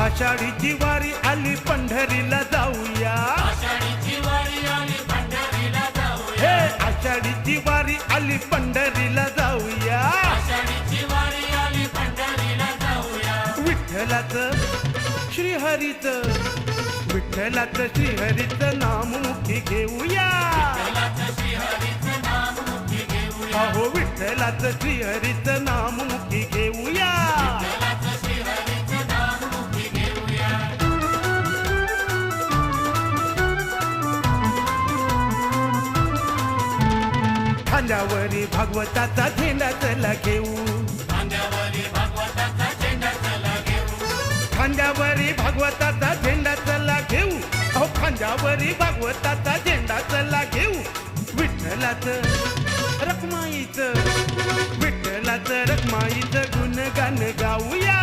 आषाढीची वारी आली पंढरीला जाऊया, आषाढीची वारी आली पंढरीला जाऊया, हे आषाढीची वारी आली पंढरीला जाऊया, आषाढीची वारी आली पंढरीला जाऊया. विठ्ठलाचं श्रीहरीचं, विठ्ठलाचं श्रीहरीचं नाम मुखी घेऊया, विठ्ठलाचं श्रीहरीचं नाम मुखी घेऊया, अहो विठ्ठलाचं श्रीहरीचं नाम मुखी घेऊया. विठ्ठलाचं श्रीहरीचं नाम मुखी घेऊया. खांद्यावरी भागवताचा झेंडा चला घेऊ, खांद्यावरी भगवंताचा झेंडा चला घेऊ, खांद्यावरी भागवताचा झेंडा चला घेऊ, अहो खांद्यावरी भागवताचा झेंडा चला घेऊ. विठ्ठलाचं रखमाईचं, विठ्ठलाचं रखमाईचं गुणगान गाऊया,